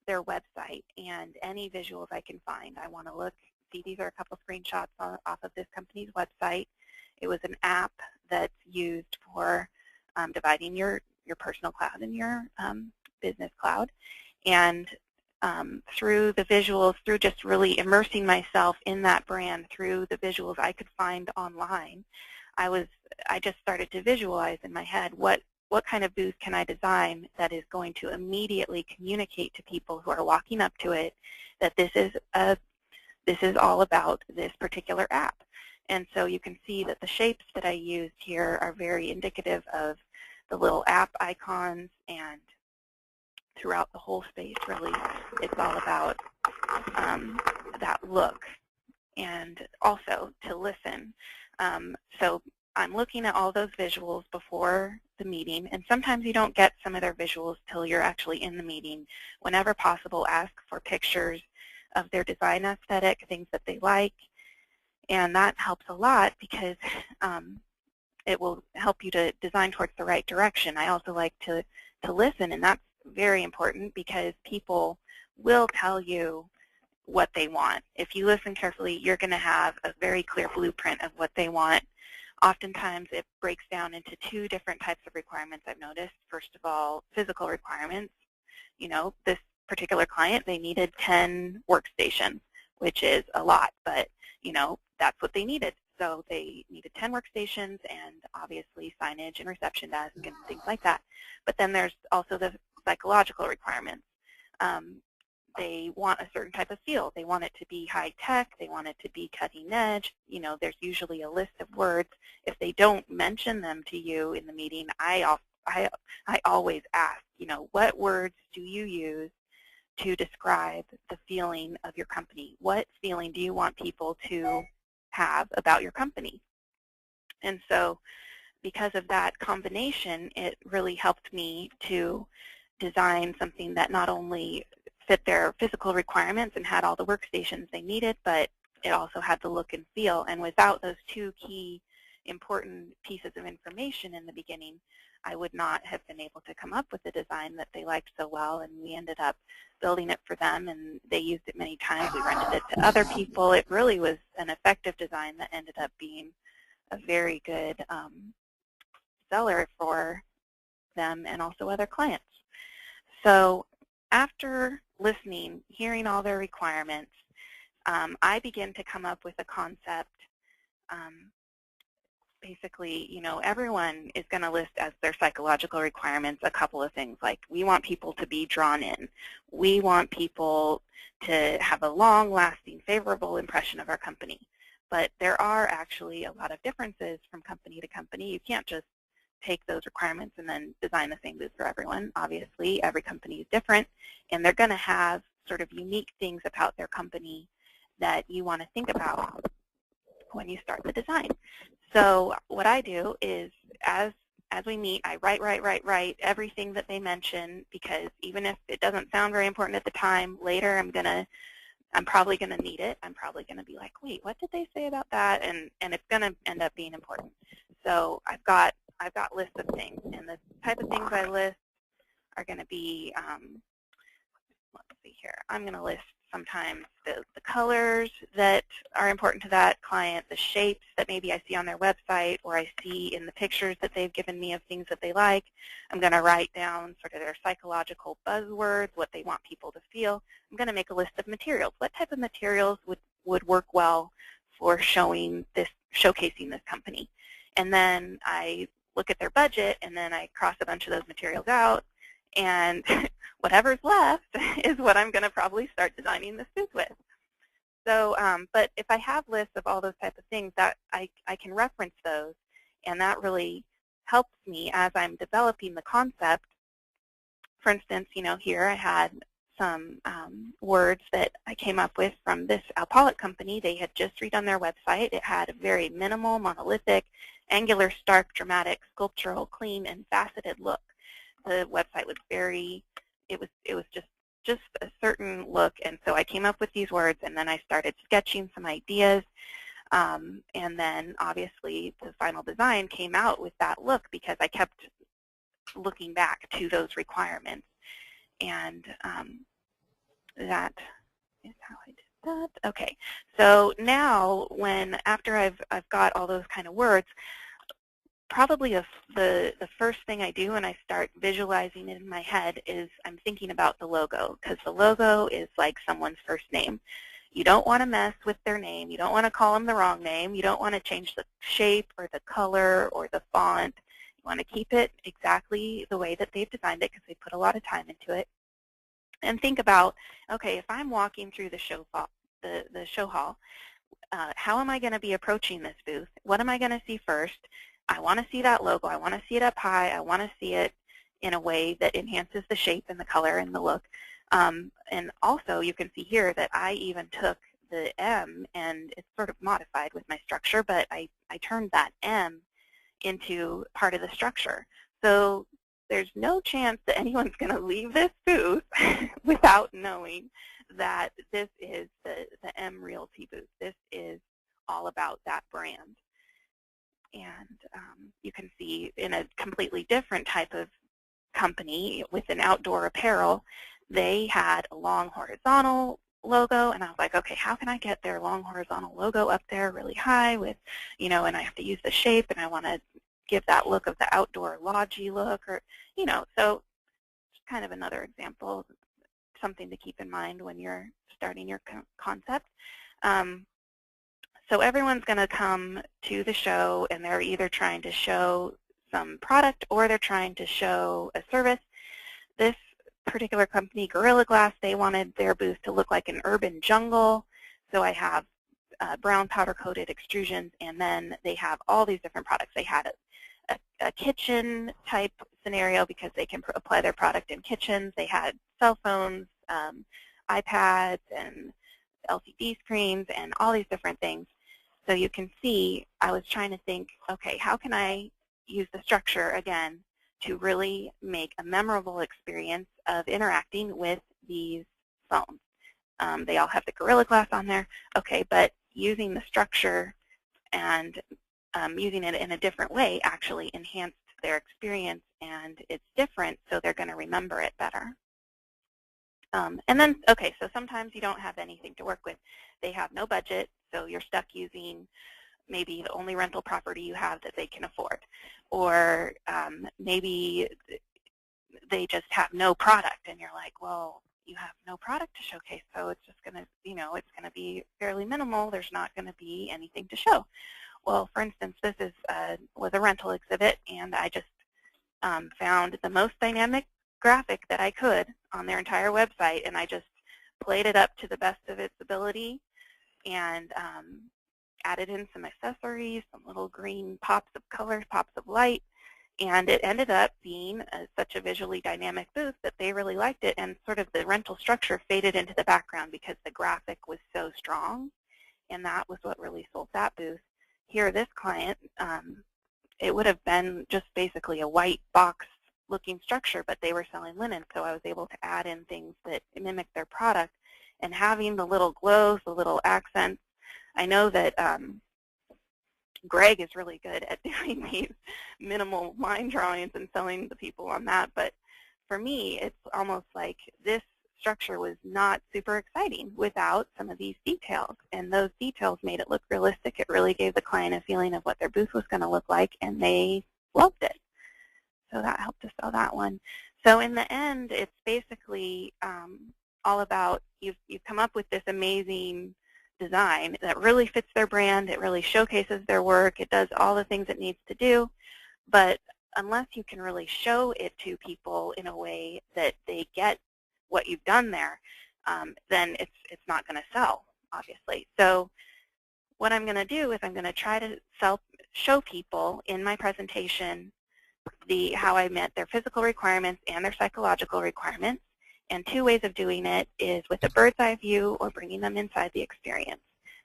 their website and any visuals I can find. I want to look, see, these are a couple screenshots off of this company's website. It was an app that's used for dividing your personal cloud and your business cloud. And through the visuals, through just really immersing myself in that brand, through the visuals I could find online, I just started to visualize in my head what kind of booth can I design that is going to immediately communicate to people who are walking up to it that this is all about this particular app. And so you can see that the shapes that I used here are very indicative of the little app icons, and throughout the whole space, really, it's all about that look, and also to listen. So I'm looking at all those visuals before the meeting, and sometimes you don't get some of their visuals till you're actually in the meeting. Whenever possible, ask for pictures of their design aesthetic, things that they like, and that helps a lot because it will help you to design towards the right direction. I also like to listen, and that's very important because people will tell you what they want. If you listen carefully, you're going to have a very clear blueprint of what they want. Oftentimes, it breaks down into two different types of requirements I've noticed. First of all, physical requirements. You know, this particular client, they needed 10 workstations, which is a lot, but, you know, that's what they needed. So they needed 10 workstations and obviously signage and reception desk and things like that. But then there's also the psychological requirements. They want a certain type of feel. They want it to be high tech. They want it to be cutting edge. You know, there's usually a list of words. If they don't mention them to you in the meeting, I always ask, you know, what words do you use to describe the feeling of your company? What feeling do you want people to have about your company? And so because of that combination, it really helped me to design something that not only fit their physical requirements and had all the workstations they needed, but it also had the look and feel. And without those two key important pieces of information in the beginning, I would not have been able to come up with the design that they liked so well, and we ended up building it for them, and they used it many times. We rented it to other people. It really was an effective design that ended up being a very good seller for them and also other clients. So after listening, hearing all their requirements, I begin to come up with a concept. Basically, you know, everyone is going to list as their psychological requirements a couple of things, like we want people to be drawn in. We want people to have a long-lasting, favorable impression of our company. But there are actually a lot of differences from company to company. You can't just take those requirements and then design the same booth for everyone. Obviously, every company is different, and they're going to have sort of unique things about their company that you want to think about when you start the design. So what I do is, as we meet, I write everything that they mention, because even if it doesn't sound very important at the time, later I'm probably gonna need it. I'm probably gonna be like, wait, what did they say about that? And it's gonna end up being important. So I've got lists of things, and the type of things I list are gonna be, let's see here. I'm gonna list sometimes the colors that are important to that client, the shapes that maybe I see on their website or I see in the pictures that they've given me of things that they like. I'm going to write down sort of their psychological buzzwords, what they want people to feel. I'm going to make a list of materials. What type of materials would work well for showcasing this company? And then I look at their budget, and then I cross a bunch of those materials out, and whatever's left is what I'm going to probably start designing this booth with. So, but if I have lists of all those types of things, that I can reference those, and that really helps me as I'm developing the concept. For instance, you know, here I had some words that I came up with from this alcoholic company. They had just redone their website. It had a very minimal, monolithic, angular, stark, dramatic, sculptural, clean, and faceted look. The website was it was just a certain look, and so I came up with these words, and then I started sketching some ideas, and then obviously the final design came out with that look because I kept looking back to those requirements, and that is how I did that. Okay, so now after I've got all those kind of words, probably the first thing I do when I start visualizing it in my head is I'm thinking about the logo, because the logo is like someone's first name. You don't want to mess with their name. You don't want to call them the wrong name. You don't want to change the shape or the color or the font. You want to keep it exactly the way that they've designed it, because they put a lot of time into it. And think about, okay, if I'm walking through the show hall, how am I going to be approaching this booth? What am I going to see first? I want to see that logo. I want to see it up high. I want to see it in a way that enhances the shape and the color and the look. And also, you can see here that I even took the M, and it's sort of modified with my structure, but I turned that M into part of the structure. So there's no chance that anyone's going to leave this booth without knowing that this is the M Realty booth. This is all about that brand. And you can see in a completely different type of company with an outdoor apparel, they had a long horizontal logo, and I was like, okay, how can I get their long horizontal logo up there really high with, you know, and I have to use the shape, and I want to give that look of the outdoor lodgy look, or, you know, so kind of another example, something to keep in mind when you're starting your concept. So everyone's going to come to the show, and they're either trying to show some product or they're trying to show a service. This particular company, Gorilla Glass, they wanted their booth to look like an urban jungle. So I have brown powder-coated extrusions, and then they have all these different products. They had a kitchen-type scenario because they can apply their product in kitchens. They had cell phones, iPads, and LCD screens, and all these different things. So you can see I was trying to think, okay, how can I use the structure, again, to really make a memorable experience of interacting with these phones. They all have the Gorilla Glass on there. Okay, but using the structure and using it in a different way actually enhanced their experience, and it's different, so they're going to remember it better. And then, okay, so sometimes you don't have anything to work with. They have no budget, so you're stuck using maybe the only rental property you have that they can afford. Or maybe they just have no product, and you're like, well, you have no product to showcase, so it's just going to, you know, it's going to be fairly minimal. There's not going to be anything to show. Well, for instance, this is was a rental exhibit, and I just found the most dynamic graphic that I could on their entire website, and I just played it up to the best of its ability and added in some accessories, some little green pops of color, pops of light, and it ended up being such a visually dynamic booth that they really liked it, and sort of the rental structure faded into the background because the graphic was so strong, and that was what really sold that booth. Here, this client, it would have been just basically a white box looking structure, but they were selling linen, so I was able to add in things that mimic their product, and having the little glows, the little accents. I know that Greg is really good at doing these minimal line drawings and selling the people on that, but for me, it's almost like this structure was not super exciting without some of these details, and those details made it look realistic. It really gave the client a feeling of what their booth was going to look like, and they loved it. So that helped to sell that one. So in the end, it's basically all about you've come up with this amazing design that really fits their brand. It really showcases their work. It does all the things it needs to do. But unless you can really show it to people in a way that they get what you've done there, then it's not going to sell, obviously. So what I'm going to do is I'm going to try to show people in my presentation how I met their physical requirements and their psychological requirements. And two ways of doing it is with a bird's eye view or bringing them inside the experience.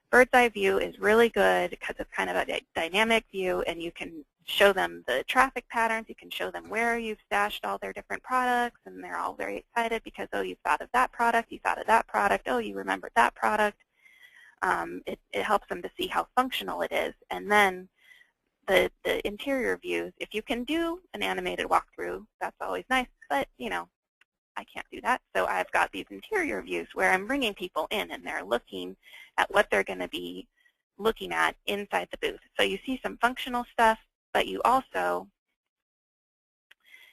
Bird's eye view is really good because it's kind of a dynamic view, and you can show them the traffic patterns. You can show them where you've stashed all their different products, and they're all very excited because, oh, you thought of that product, you thought of that product, oh, you remembered that product. It helps them to see how functional it is. And then the interior views, if you can do an animated walkthrough, that's always nice, but, you know, I can't do that. So I've got these interior views where I'm bringing people in, and they're looking at what they're going to be looking at inside the booth. So you see some functional stuff, but you also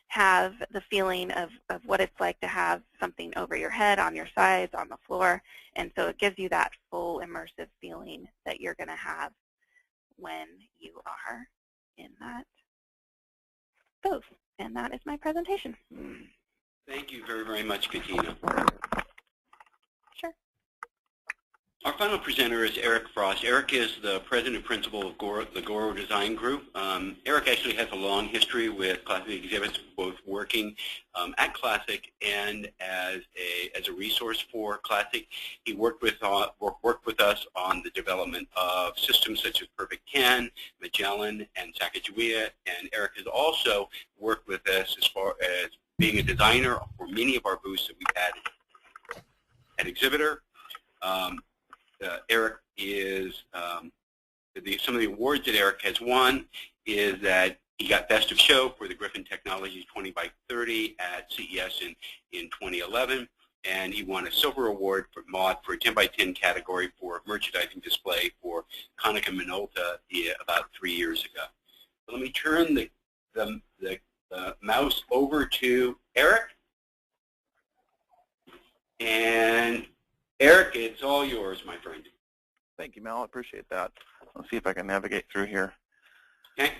have the feeling of what it's like to have something over your head, on your sides, on the floor. And so it gives you that full immersive feeling that you're going to have when you are in that booth. And that is my presentation. Thank you very, very much, Katina. Sure. Our final presenter is Erik Frost. Erik is the president and principal of the Goro Design Group. Erik actually has a long history with classic exhibits, both working at Classic and as a resource for Classic. He worked with us on the development of systems such as Perfect 10, Magellan, and Sacagawea. And Erik has also worked with us as far as being a designer for many of our booths that we've had at Exhibitor. Erik is, some of the awards that Erik has won is that he got Best of Show for the Griffin Technologies 20x30 at CES in 2011, and he won a Silver Award for Mod for a 10x10 category for merchandising display for Konica Minolta about 3 years ago. So let me turn the mouse over to Erik. And Erik, it's all yours, my friend. Thank you, Mel. I appreciate that. Let's see if I can navigate through here. Okay.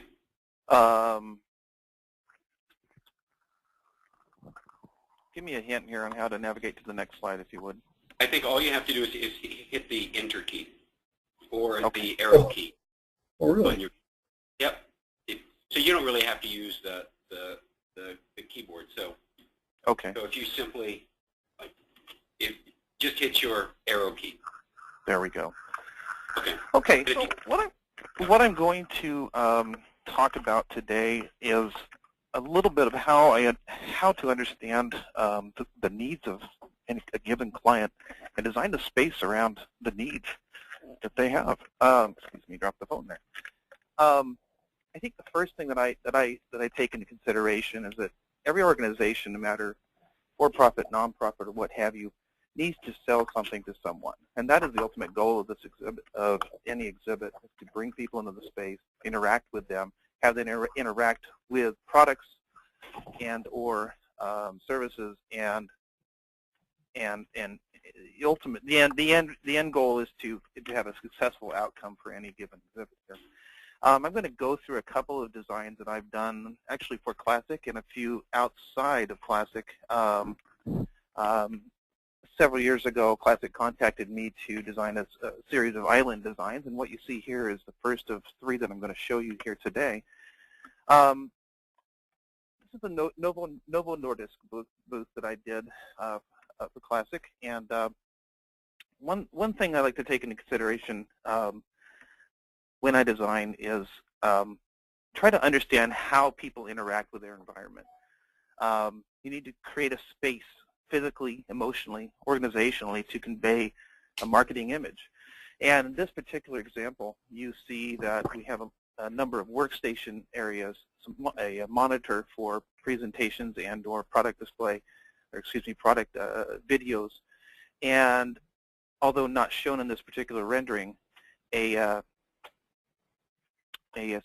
Give me a hint here on how to navigate to the next slide, if you would. I think all you have to do is hit the Enter key or Okay. the arrow key. Oh, really? Yep. So you don't really have to use the keyboard. So Okay. So if you simply just hit your arrow key. There we go. Okay. Okay. So what I'm going to talk about today is a little bit of how to understand the needs of a given client and design the space around the needs that they have. Excuse me, drop the phone there. I think the first thing that I take into consideration is that every organization, no matter for-profit, non-profit, or what have you, needs to sell something to someone, and that is the ultimate goal of this exhibit, of any exhibit, is to bring people into the space, interact with them, have them interact with products and or services, and the end goal is to have a successful outcome for any given exhibit here. I'm going to go through a couple of designs that I've done actually for Classic and a few outside of Classic. Several years ago, Classic contacted me to design a series of island designs, and what you see here is the first of 3 that I'm going to show you here today. This is the Novo Nordisk booth that I did for Classic, and one thing I like to take into consideration when I design is try to understand how people interact with their environment. You need to create a space physically, emotionally, organizationally to convey a marketing image. And in this particular example, you see that we have a number of workstation areas, a monitor for presentations and or product display, or excuse me, product videos, and although not shown in this particular rendering, a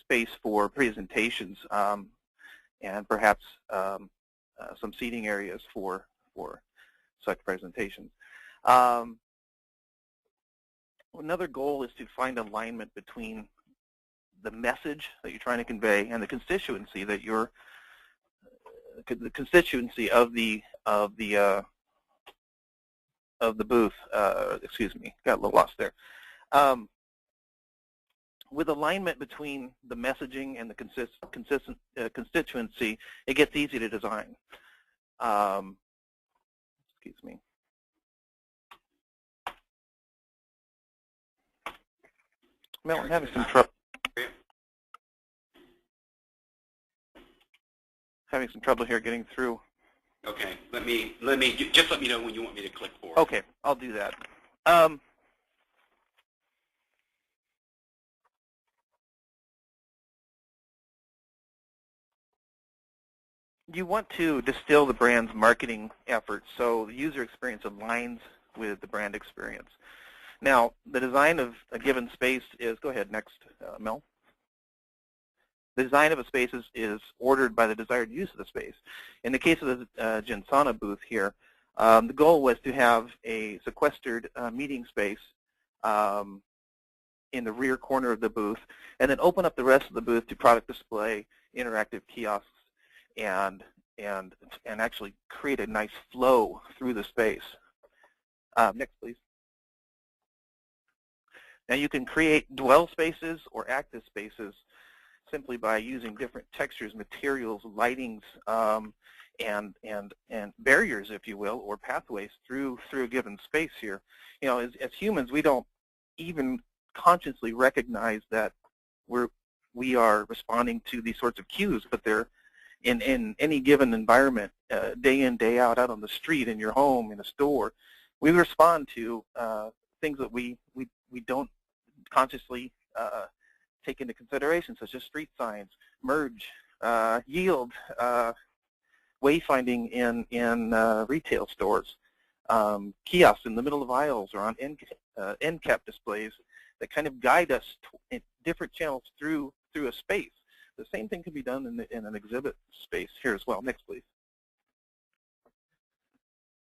space for presentations and perhaps some seating areas for such presentations. Another goal is to find alignment between the message that you're trying to convey and the constituency that you're of the booth. Excuse me, got a little lost there. With alignment between the messaging and the constituency, it gets easy to design. Excuse me. Mel, I'm having some trouble. Having some trouble here getting through. Okay. Let me just let me know when you want me to click forward. Okay, I'll do that. You want to distill the brand's marketing efforts so the user experience aligns with the brand experience. Now, the design of a given space is, go ahead, next, Mel. The design of a space is ordered by the desired use of the space. In the case of the Gensana booth here, the goal was to have a sequestered meeting space in the rear corner of the booth, and then open up the rest of the booth to product display, interactive kiosks, and actually create a nice flow through the space. Next, please. Now you can create dwell spaces or active spaces simply by using different textures, materials, lightings, and barriers, if you will, or pathways through a given space here. You know, as humans, we don't even consciously recognize that we are responding to these sorts of cues, but they're in any given environment, day in, day out on the street, in your home, in a store. We respond to things that we don't consciously take into consideration, such as street signs, merge, yield, wayfinding in retail stores, kiosks in the middle of aisles or on end cap displays that kind of guide us in different channels through a space. The same thing can be done in an exhibit space here as well. Next, please.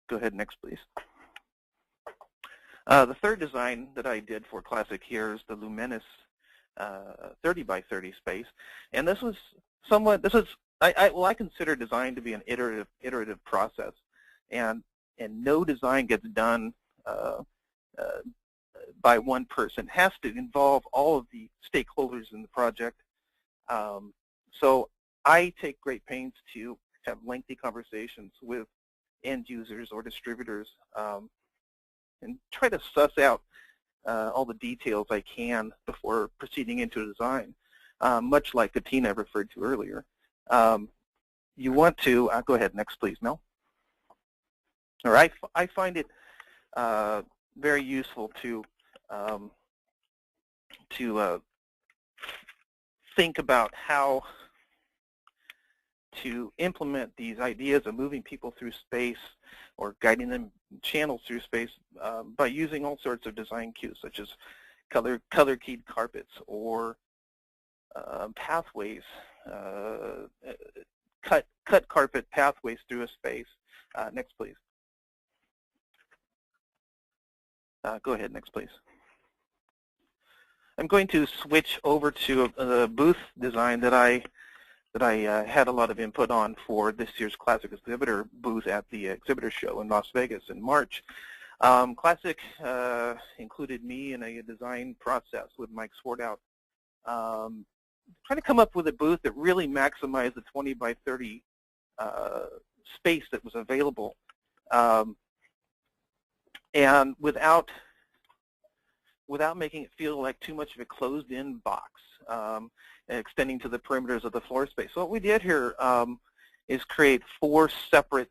Go ahead, next, please. The third design that I did for Classic here is the Luminous 30 by 30 space, and this was somewhat. I consider design to be an iterative process, and no design gets done by one person. It has to involve all of the stakeholders in the project. So I take great pains to have lengthy conversations with end users or distributors and try to suss out all the details I can before proceeding into a design, much like Katina referred to earlier. You want to, go ahead, next please, Mel. All right, I find it very useful to think about how to implement these ideas of moving people through space or guiding them channels through space by using all sorts of design cues, such as color-keyed carpets or pathways, cut carpet pathways through a space. Next, please. Go ahead, next, please. I'm going to switch over to a booth design that I had a lot of input on for this year's Classic Exhibitor booth at the Exhibitor Show in Las Vegas in March. Classic included me in a design process with Mike Swartout, trying to come up with a booth that really maximized the 20 by 30 space that was available, and without making it feel like too much of a closed-in box, extending to the perimeters of the floor space. So what we did here is create 4 separate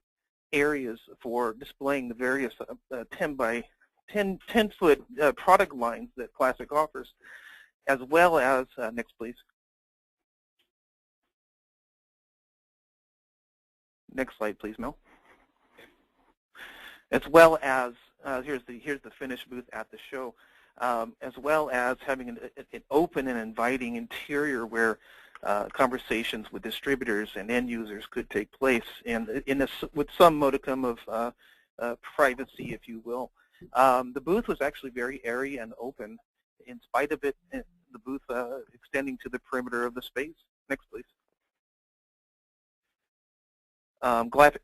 areas for displaying the various 10-foot product lines that Classic offers, as well as, next please. Next slide, please, Mel. As well as, here's the finished booth at the show. As well as having an open and inviting interior where conversations with distributors and end users could take place, and with some modicum of privacy, if you will. The booth was actually very airy and open, in spite of it, the booth extending to the perimeter of the space. Next, please.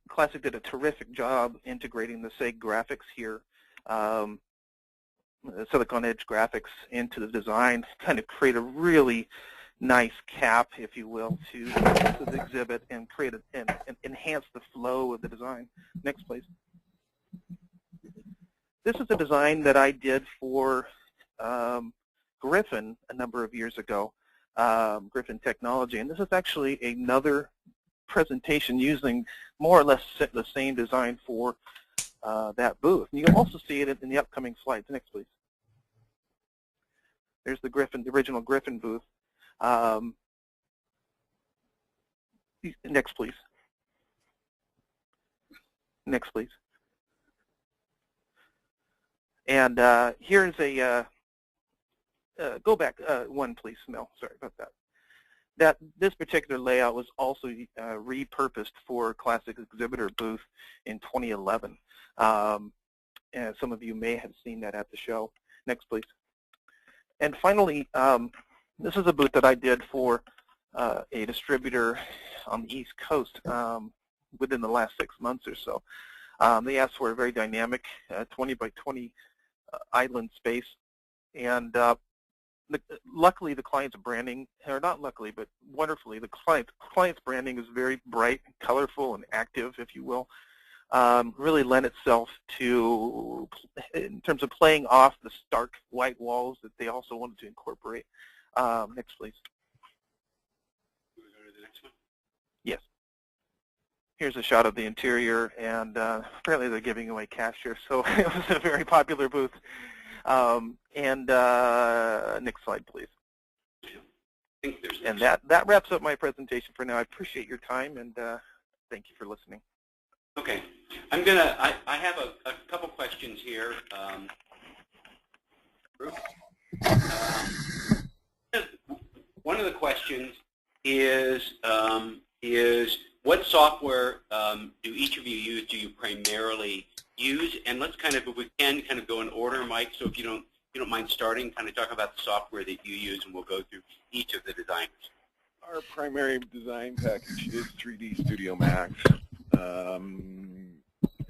Classic did a terrific job integrating the SEG graphics here. Silicon Edge graphics into the design, kind of create a really nice cap, if you will, to the exhibit and create and enhance the flow of the design. Next, please. This is a design that I did for Griffin a number of years ago, Griffin Technology, and this is actually another presentation using more or less the same design for that booth. And you can also see it in the upcoming slides. Next, please. There's the original Griffin booth. Next, please. Next, please. And here's a, go back one, please, Mel. Sorry about that. This particular layout was also repurposed for Classic Exhibitor booth in 2011. And some of you may have seen that at the show. Next, please. And finally, this is a booth that I did for a distributor on the East Coast within the last 6 months or so. They asked for a very dynamic 20 by 20 island space, and luckily the client's branding, or not luckily, but wonderfully, the client's branding is very bright, colorful, and active, if you will. Really lend itself to, in terms of playing off the stark white walls that they also wanted to incorporate. Next, please. Can we go to the next one? Yes. Here's a shot of the interior, and apparently they're giving away cash here, so it was a very popular booth. Next slide, please. And that wraps up my presentation for now. I appreciate your time, and thank you for listening. Okay. I have a couple questions here. One of the questions is what software do each of you use? Do you primarily use? And let's kind of, if we can, kind of go in order, Mike. So if you don't mind starting, kind of talk about the software that you use, and we'll go through each of the designers. Our primary design package is 3D Studio Max,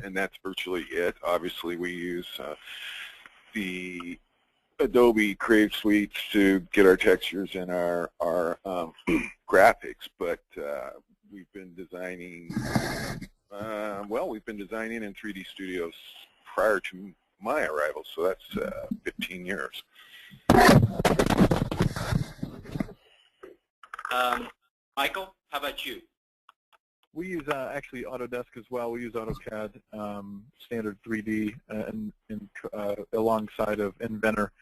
and that's virtually it. Obviously, we use the Adobe Creative Suites to get our textures and our graphics, but we've been designing, we've been designing in 3D Studios prior to my arrival, so that's 15 years. Michael, how about you? We use actually Autodesk as well. We use AutoCAD, standard 3D, and alongside of Inventor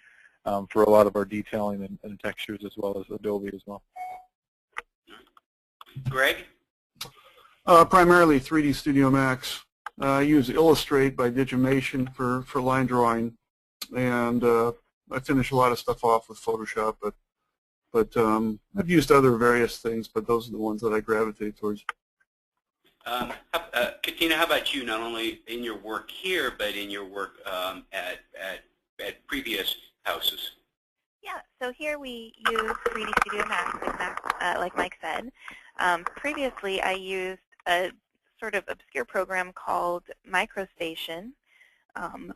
for a lot of our detailing and textures, as well as Adobe as well. Greg? Primarily 3D Studio Max. I use Illustrate by Digimation for line drawing, and I finish a lot of stuff off with Photoshop, but I've used other various things, but those are the ones that I gravitate towards. Katina, how about you, not only in your work here, but in your work at previous houses? Yeah, so here we use 3D Studio Max, like Mike said. Previously, I used a sort of obscure program called MicroStation,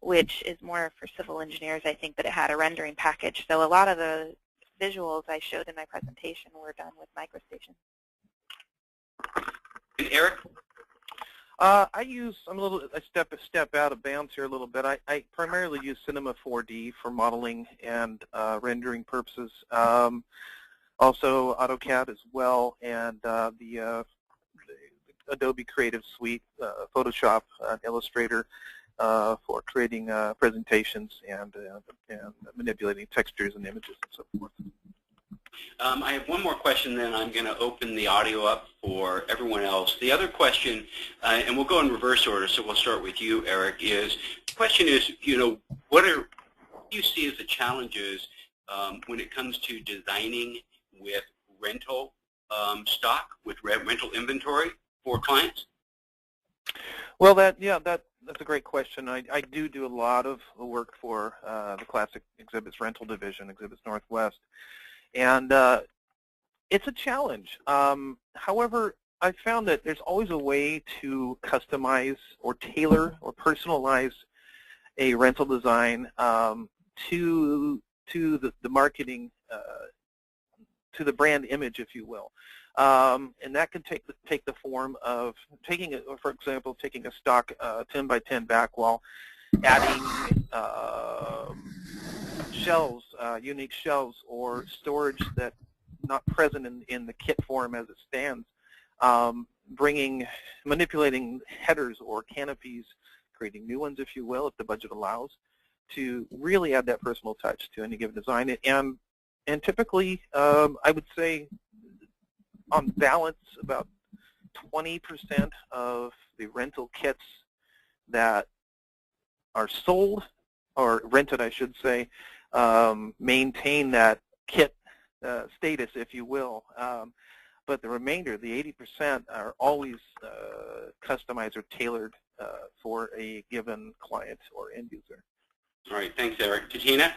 which is more for civil engineers, I think, but it had a rendering package. So a lot of the visuals I showed in my presentation were done with MicroStation. And Erik? I'm a step out of bounds here a little bit. I primarily use Cinema 4D for modeling and rendering purposes. Also AutoCAD as well, and the Adobe Creative Suite, Photoshop, Illustrator for creating presentations and manipulating textures and images and so forth. I have one more question, then I'm going to open the audio up for everyone else. The other question, and we'll go in reverse order, so we'll start with you, Erik, is the question is, what do you see as the challenges when it comes to designing with rental stock, with rental inventory for clients? Well, that's a great question. I do a lot of work for the Classic Exhibits Rental Division, Exhibits Northwest. And it's a challenge. However, I found that there's always a way to customize or tailor or personalize a rental design to the marketing, to the brand image, if you will. And that can take the form of for example, taking a stock 10 by 10 back wall, adding shelves, unique shelves, or storage that not present in the kit form as it stands, manipulating headers or canopies, creating new ones, if you will, if the budget allows, to really add that personal touch to any given design. And typically, I would say, on balance, about 20% of the rental kits that are sold, or rented, I should say, maintain that kit status, if you will. But the remainder, the 80%, are always customized or tailored for a given client or end user. All right, thanks, Erik. Katina?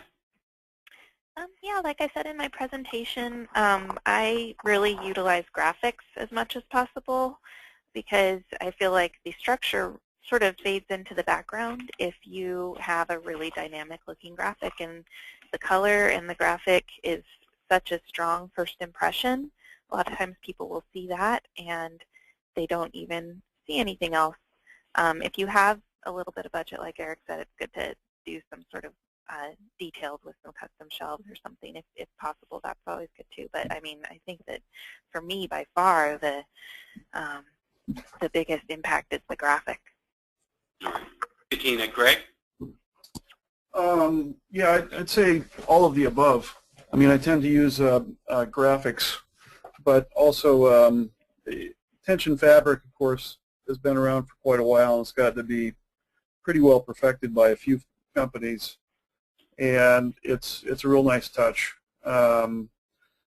Yeah, like I said in my presentation, I really utilize graphics as much as possible because I feel like the structure sort of fades into the background if you have a really dynamic looking graphic, and the color and the graphic is such a strong first impression. A lot of times people will see that and they don't even see anything else. If you have a little bit of budget, like Eric said, it's good to do some sort of detailed with some custom shelves or something if possible. That's always good too. But I mean, I think that for me, by far, the biggest impact is the graphic. All right. Katina, Greg? Yeah, I'd say all of the above. I mean, I tend to use graphics, but also tension fabric, of course, has been around for quite a while, and it's got to be pretty well perfected by a few companies, and it's a real nice touch.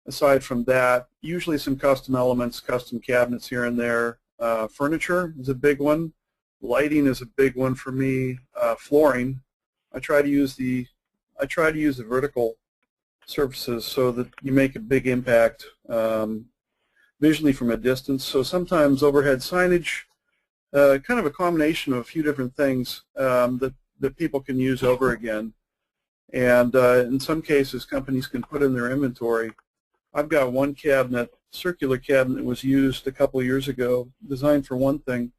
Aside from that, usually some custom elements, custom cabinets here and there. Furniture is a big one. Lighting is a big one for me. Flooring. I try to use the vertical surfaces so that you make a big impact visually from a distance. So sometimes overhead signage, kind of a combination of a few different things that people can use over again. And in some cases, companies can put in their inventory. I've got one cabinet, circular cabinet, that was used a couple of years ago, designed for one thing.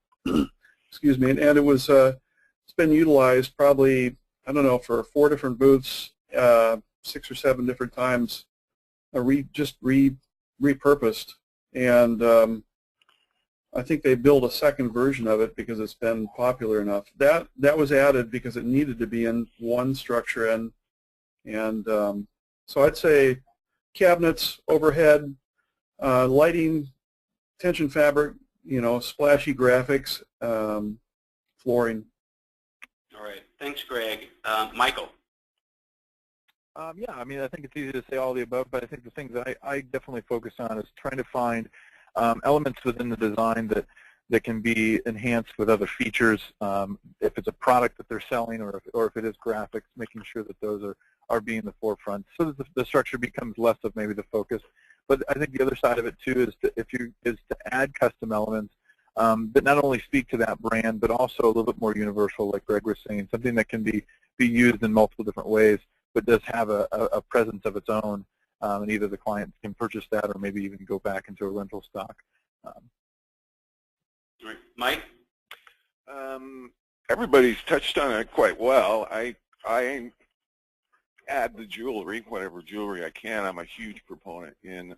Excuse me, and it was it's been utilized probably, I don't know, for 4 different booths, 6 or 7 different times, just repurposed. And I think they built a second version of it because it's been popular enough. That was added because it needed to be in one structure, and so I'd say cabinets, overhead, lighting, tension fabric, you know, splashy graphics, flooring. All right. Thanks, Greg. Michael? Yeah, I mean, I think it's easy to say all the above, but I think the things that I definitely focus on is trying to find elements within the design that can be enhanced with other features. If it's a product that they're selling, or if it is graphics, making sure that those are being the forefront, so that the structure becomes less of maybe the focus. But I think the other side of it too is to add custom elements that not only speak to that brand, but also a little bit more universal, like Greg was saying, something that can be used in multiple different ways, but does have a presence of its own, and either the client can purchase that or maybe even go back into a rental stock. All right. Mike? Everybody's touched on it quite well. I add the jewelry, whatever jewelry I can. I'm a huge proponent in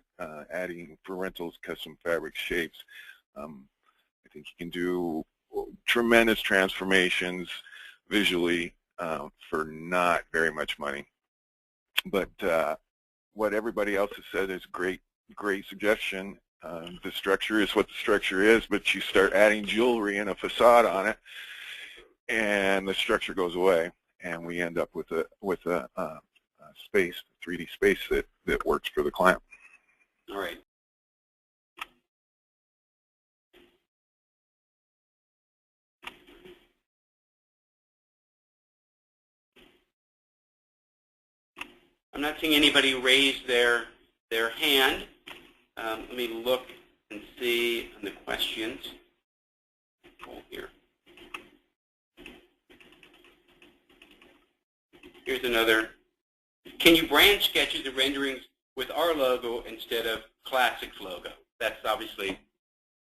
adding for rentals custom fabric shapes. I think you can do tremendous transformations visually for not very much money. But what everybody else has said is great suggestion. The structure is what the structure is, but you start adding jewelry and a facade on it, and the structure goes away, and we end up with a space, 3D space that works for the client. All right. I'm not seeing anybody raise their hand. Let me look and see on the questions. Here. Here's another. Can you brand sketches and renderings with our logo instead of Classic's logo? That's obviously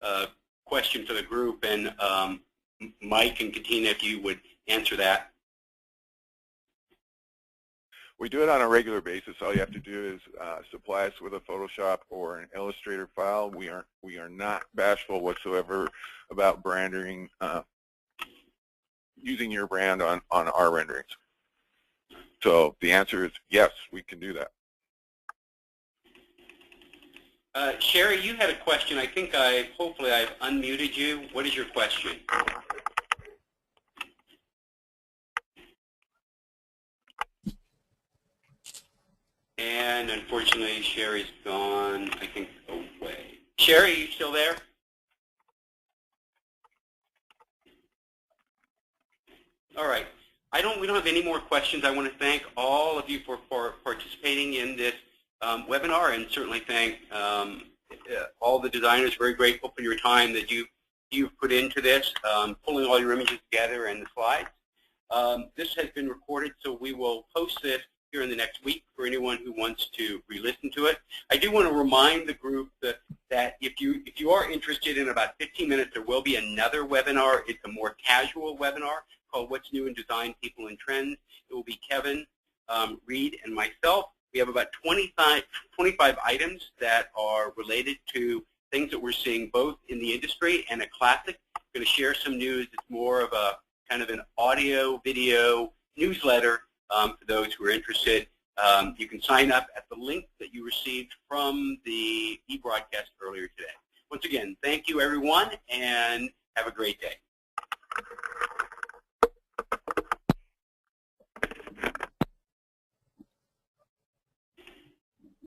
a question for the group, and Mike and Katina, if you would answer that. We do it on a regular basis. All you have to do is supply us with a Photoshop or an Illustrator file. We are not bashful whatsoever about branding, using your brand on our renderings. So the answer is yes, we can do that. Sherry, you had a question. I think hopefully I've unmuted you. What is your question? And unfortunately, Sherry's gone, I think, away. Sherry, are you still there? All right. We don't have any more questions. I want to thank all of you for participating in this webinar, and certainly thank all the designers. Very grateful for your time that you've put into this, pulling all your images together and the slides. This has been recorded, so we will post this here in the next week for anyone who wants to re-listen to it. I do want to remind the group that if you are interested, in about 15 minutes there will be another webinar. It's a more casual webinar called What's New in Design, People, and Trends. It will be Kevin, Reed, and myself. We have about 25 items that are related to things that we're seeing both in the industry and at Classic. I'm going to share some news. It's more of a kind of an audio, video newsletter for those who are interested. You can sign up at the link that you received from the e-broadcast earlier today. Once again, thank you everyone, and have a great day.